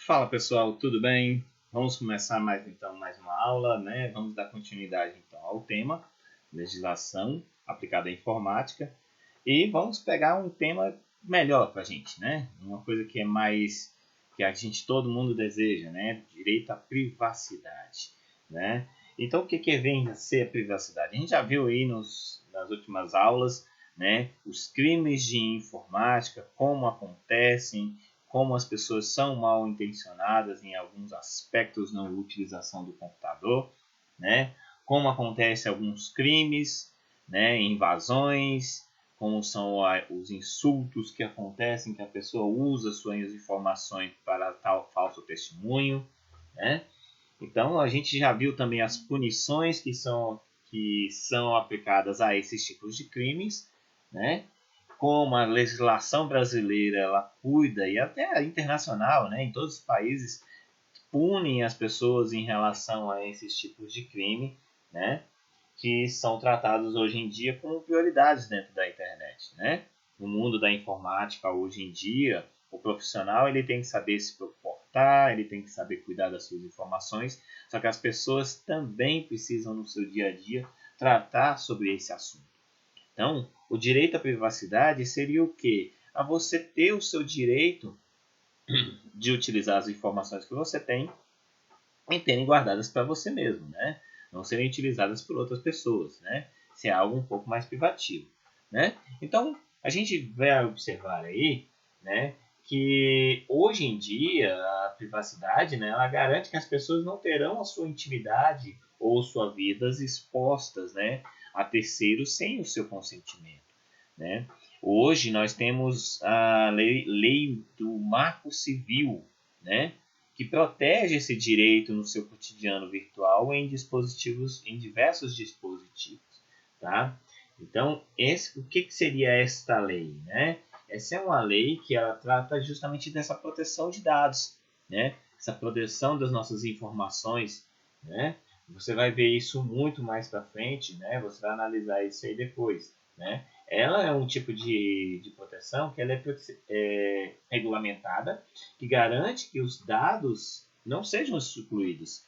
Fala pessoal, tudo bem? Vamos começar mais uma aula, né? Vamos dar continuidade então ao tema legislação aplicada à informática e vamos pegar um tema melhor para a gente, né? Uma coisa que é mais que a gente todo mundo deseja, né? Direito à privacidade, né? Então o que vem a ser a privacidade? A gente já viu aí nas últimas aulas, né? Os crimes de informática, como acontecem, como as pessoas são mal intencionadas em alguns aspectos na utilização do computador, né? Como acontecem alguns crimes, né? Invasões, como são os insultos que acontecem, que a pessoa usa suas informações para tal falso testemunho, né? Então a gente já viu também as punições que são aplicadas a esses tipos de crimes, né? Como a legislação brasileira ela cuida e até a internacional, né, em todos os países punem as pessoas em relação a esses tipos de crime, né, que são tratados hoje em dia como prioridades dentro da internet, né? No mundo da informática hoje em dia, o profissional ele tem que saber se comportar, ele tem que saber cuidar das suas informações, só que as pessoas também precisam no seu dia a dia tratar sobre esse assunto. Então, o direito à privacidade seria o quê? A você ter o seu direito de utilizar as informações que você tem e terem guardadas para você mesmo, né? Não serem utilizadas por outras pessoas, né? Isso é algo um pouco mais privativo, né? Então, a gente vai observar aí, né, que hoje em dia a privacidade, né, ela garante que as pessoas não terão a sua intimidade ou suas vidas expostas, né, a terceiros sem o seu consentimento, né? Hoje nós temos a lei do Marco Civil, né, que protege esse direito no seu cotidiano virtual em diversos dispositivos, tá? Então, o que seria esta lei, né? Essa é uma lei que ela trata justamente dessa proteção de dados, né? Essa proteção das nossas informações, né? Você vai ver isso muito mais para frente, né? Você vai analisar isso aí depois, né? Ela é um tipo de proteção que ela é regulamentada, que garante que os dados não sejam excluídos.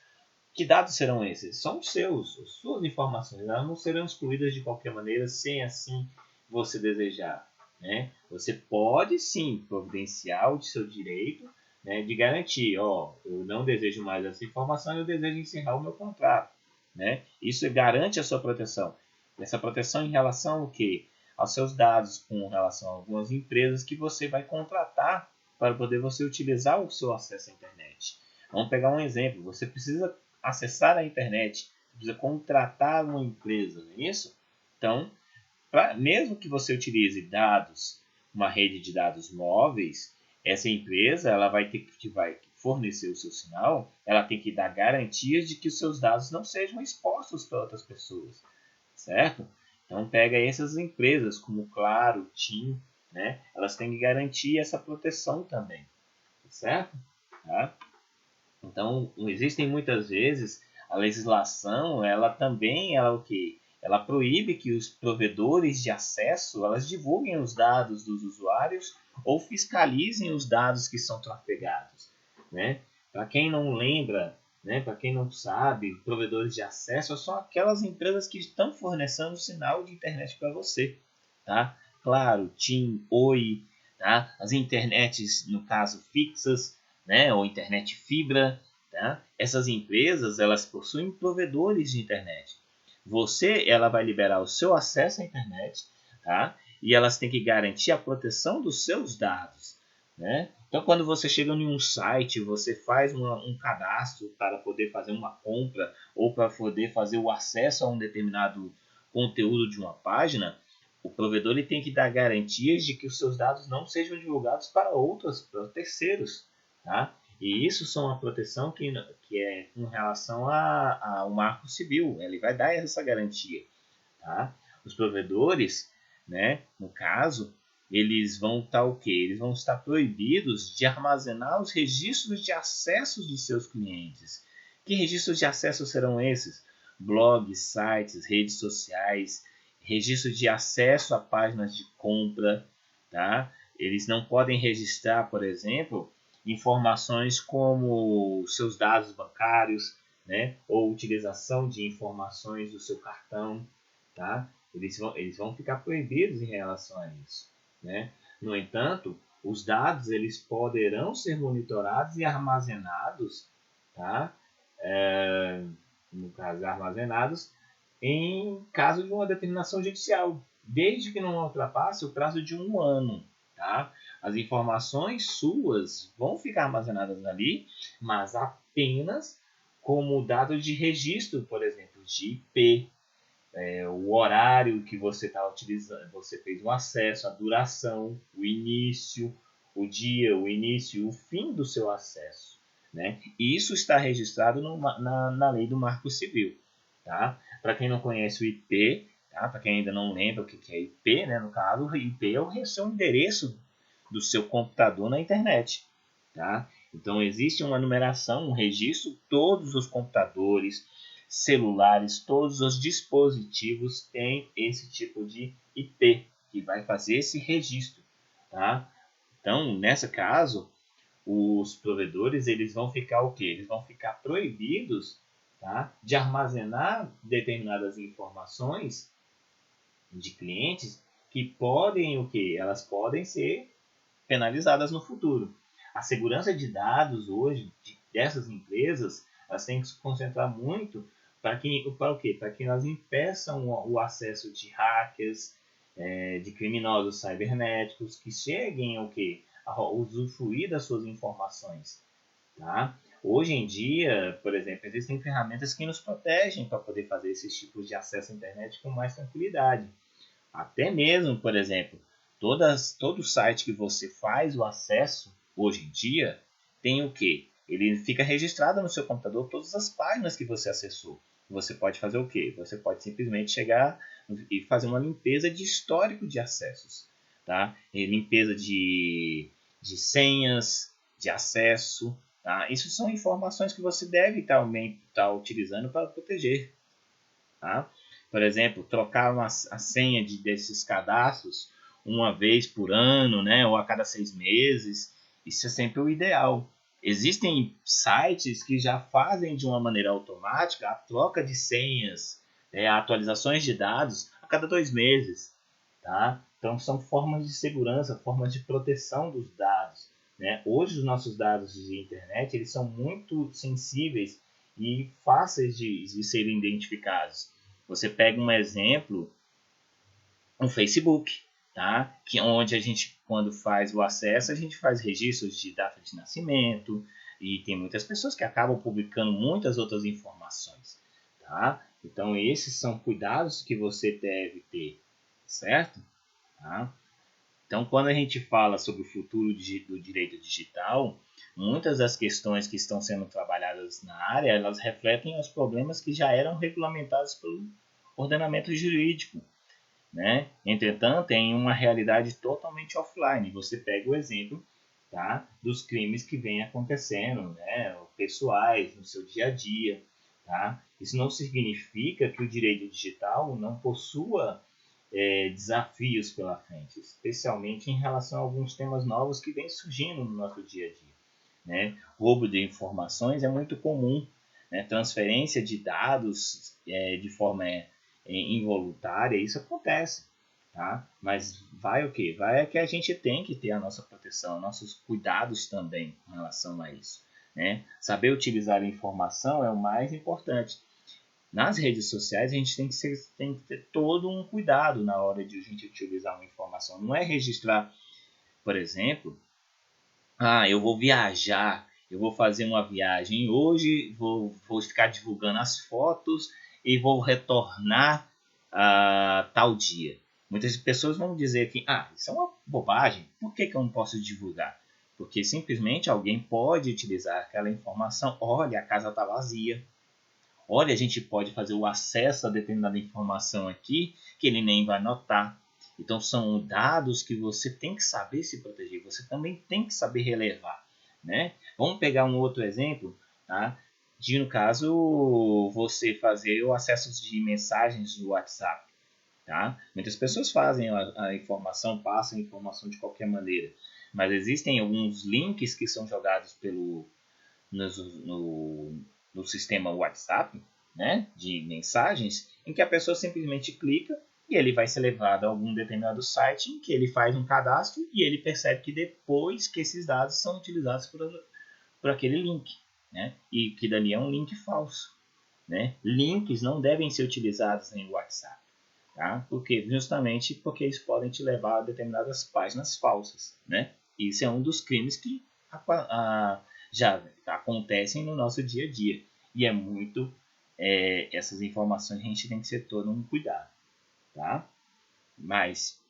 Que dados serão esses? São os seus, as suas informações. Elas não serão excluídas de qualquer maneira, sem assim você desejar, né? Você pode sim providenciar o seu direito, né, de garantir, eu não desejo mais essa informação, eu desejo encerrar o meu contrato, né? Isso garante a sua proteção. Essa proteção em relação ao quê? Aos seus dados, com relação a algumas empresas que você vai contratar para poder você utilizar o seu acesso à internet. Vamos pegar um exemplo. Você precisa acessar a internet, você precisa contratar uma empresa, não é isso? Então, mesmo que você utilize dados, uma rede de dados móveis, essa empresa ela vai fornecer o seu sinal, ela tem que dar garantias de que os seus dados não sejam expostos para outras pessoas, certo? Então pega essas empresas como Claro, TIM, né? Elas têm que garantir essa proteção também, certo? Tá? Então existem muitas vezes a legislação, ela o que? Ela proíbe que os provedores de acesso elas divulguem os dados dos usuários ou fiscalizem os dados que são trafegados, né? Para quem não lembra, né, para quem não sabe, provedores de acesso são aquelas empresas que estão fornecendo sinal de internet para você, tá? Claro, TIM, Oi, tá? As internets, no caso, fixas, né, ou internet fibra, tá? Essas empresas, elas possuem provedores de internet. Ela vai liberar o seu acesso à internet, tá? E elas têm que garantir a proteção dos seus dados, né? Então, quando você chega em um site, você faz um cadastro para poder fazer uma compra ou para poder fazer o acesso a um determinado conteúdo de uma página, o provedor ele tem que dar garantias de que os seus dados não sejam divulgados para para terceiros, tá? E isso são uma proteção que é com relação ao Marco Civil. Ele vai dar essa garantia, tá? Os provedores, né, no caso, eles vão estar o quê? Eles vão estar proibidos de armazenar os registros de acessos dos seus clientes. Que registros de acesso serão esses? Blogs, sites, redes sociais, registro de acesso a páginas de compra, tá? Eles não podem registrar, por exemplo, informações como seus dados bancários, né? Ou utilização de informações do seu cartão, tá? Eles vão ficar proibidos em relação a isso, né? No entanto, os dados eles poderão ser monitorados e armazenados, tá? No caso, armazenados em caso de uma determinação judicial, desde que não ultrapasse o prazo de 1 ano, tá? As informações suas vão ficar armazenadas ali, mas apenas como dado de registro, por exemplo, de IP, o horário que você está utilizando, você fez o acesso, a duração, o início, o dia, o início, o fim do seu acesso, né? E isso está registrado na lei do Marco Civil, tá? Para quem não conhece o IP, tá? Para quem ainda não lembra o que é IP, né? No caso, o IP é o seu endereço do seu computador na internet, tá? Então existe uma numeração, um registro, todos os computadores, celulares, todos os dispositivos têm esse tipo de IP que vai fazer esse registro, tá? Então, nesse caso, os provedores eles vão ficar o quê? Eles vão ficar proibidos, tá, de armazenar determinadas informações de clientes que podem o quê? Elas podem ser penalizadas no futuro. A segurança de dados hoje dessas empresas, elas têm que se concentrar muito para o quê? Para que elas impeçam o acesso de hackers, de criminosos cibernéticos que cheguem ao quê? A usufruir das suas informações, tá? Hoje em dia, por exemplo, existem ferramentas que nos protegem para poder fazer esses tipos de acesso à internet com mais tranquilidade. Até mesmo, por exemplo, todo site que você faz o acesso hoje em dia tem o quê? Ele fica registrado no seu computador todas as páginas que você acessou. Você pode fazer o quê? Você pode simplesmente chegar e fazer uma limpeza de histórico de acessos, tá? E limpeza de senhas, de acesso, tá? Isso são informações que você deve também estar utilizando para proteger, tá? Por exemplo, trocar a senha desses cadastros uma vez por ano, né, ou a cada 6 meses, isso é sempre o ideal. Existem sites que já fazem de uma maneira automática a troca de senhas, atualizações de dados a cada 2 meses, tá? Então são formas de segurança, formas de proteção dos dados, né? Hoje os nossos dados de internet eles são muito sensíveis e fáceis de serem identificados. Você pega um exemplo, um Facebook, tá? Que onde a gente, quando faz o acesso, a gente faz registros de data de nascimento e tem muitas pessoas que acabam publicando muitas outras informações, tá? Então esses são cuidados que você deve ter, certo? Tá? Então, quando a gente fala sobre o futuro do direito digital, muitas das questões que estão sendo trabalhadas na área, elas refletem os problemas que já eram regulamentados pelo ordenamento jurídico, né? Entretanto, em uma realidade totalmente offline. Você pega o exemplo, tá, dos crimes que vêm acontecendo, né, pessoais, no seu dia a dia. Tá? Isso não significa que o direito digital não possua desafios pela frente, especialmente em relação a alguns temas novos que vêm surgindo no nosso dia a dia, né? Roubo de informações é muito comum, né? Transferência de dados de forma involuntária, isso acontece, tá? Mas vai o quê? Vai que a gente tem que ter a nossa proteção, nossos cuidados também com relação a isso, né? Saber utilizar a informação é o mais importante. Nas redes sociais, a gente tem que ter todo um cuidado na hora de a gente utilizar uma informação. Não é registrar, por exemplo, eu vou viajar, eu vou fazer uma viagem hoje, vou ficar divulgando as fotos e vou retornar a tal dia. Muitas pessoas vão dizer que isso é uma bobagem, por que eu não posso divulgar? Porque simplesmente alguém pode utilizar aquela informação, olha, a casa está vazia. Olha, a gente pode fazer o acesso a determinada informação aqui que ele nem vai notar. Então são dados que você tem que saber se proteger, você também tem que saber relevar, né? Vamos pegar um outro exemplo, tá? De no caso você fazer o acesso de mensagens do WhatsApp, tá? Muitas pessoas fazem a informação, passam a informação de qualquer maneira. mas existem alguns links que são jogados no sistema WhatsApp, né, de mensagens, em que a pessoa simplesmente clica e ele vai ser levado a algum determinado site em que ele faz um cadastro e ele percebe que depois que esses dados são utilizados por aquele link, né, e que dali é um link falso, né? Links não devem ser utilizados em WhatsApp, tá? Justamente porque eles podem te levar a determinadas páginas falsas, né? Isso é um dos crimes que já acontecem no nosso dia a dia. E é muito... essas informações a gente tem que ser todo um cuidado, tá? Mas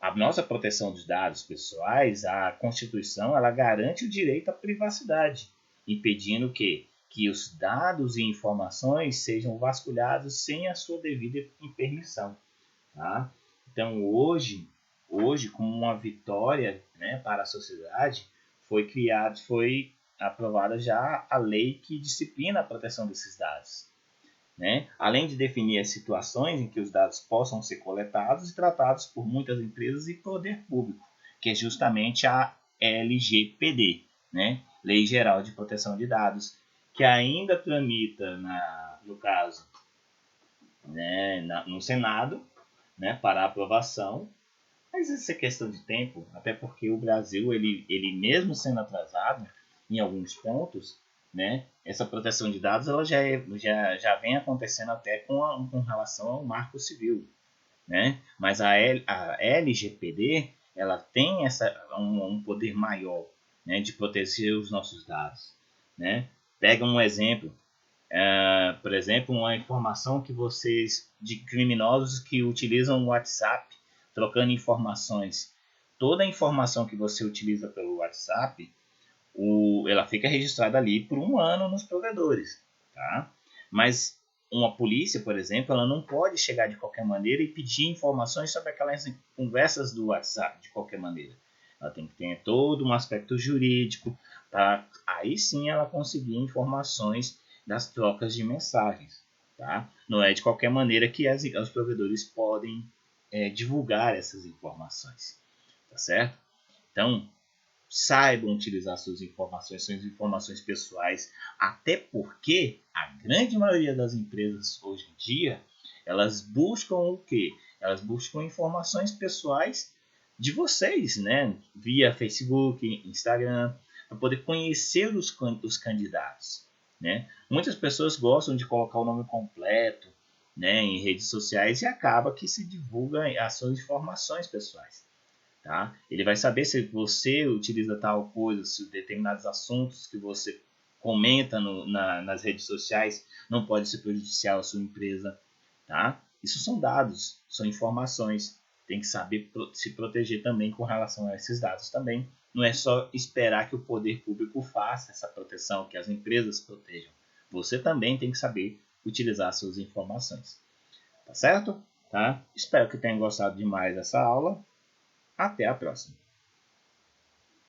a nossa proteção dos dados pessoais, a Constituição, ela garante o direito à privacidade, impedindo que os dados e informações sejam vasculhados sem a sua devida permissão. Tá? Então, hoje, como uma vitória, né, para a sociedade, foi aprovada já a lei que disciplina a proteção desses dados, né? Além de definir as situações em que os dados possam ser coletados e tratados por muitas empresas e poder público, que é justamente a LGPD, né? Lei Geral de Proteção de Dados, que ainda tramita, no caso, né, no Senado, né, para aprovação, mas isso é questão de tempo, até porque o Brasil, ele mesmo sendo atrasado em alguns pontos, né, essa proteção de dados ela já vem acontecendo até com relação ao Marco Civil, né? Mas a LGPD ela tem um poder maior, né, de proteger os nossos dados, né? Pega um exemplo, por exemplo, uma informação de criminosos que utilizam o WhatsApp trocando informações. Toda a informação que você utiliza pelo WhatsApp, ela fica registrada ali por 1 ano nos provedores, tá? Mas uma polícia, por exemplo, ela não pode chegar de qualquer maneira e pedir informações sobre aquelas conversas do WhatsApp de qualquer maneira. Ela tem que ter todo um aspecto jurídico, para aí sim ela conseguir informações das trocas de mensagens, tá? Não é de qualquer maneira que os provedores podem divulgar essas informações, tá certo? Então, saibam utilizar suas informações pessoais, até porque a grande maioria das empresas hoje em dia, elas buscam o quê? Elas buscam informações pessoais de vocês, né? Via Facebook, Instagram, para poder conhecer os candidatos, né? Muitas pessoas gostam de colocar o nome completo, né, em redes sociais e acaba que se divulga as suas informações pessoais. Tá? Ele vai saber se você utiliza tal coisa, se determinados assuntos que você comenta nas redes sociais não pode ser prejudicial à sua empresa. Tá? Isso são dados, são informações. Tem que saber se proteger também com relação a esses dados também. Não é só esperar que o poder público faça essa proteção, que as empresas protejam. Você também tem que saber utilizar suas informações. Tá certo? Tá? Espero que tenham gostado demais dessa aula. Até a próxima!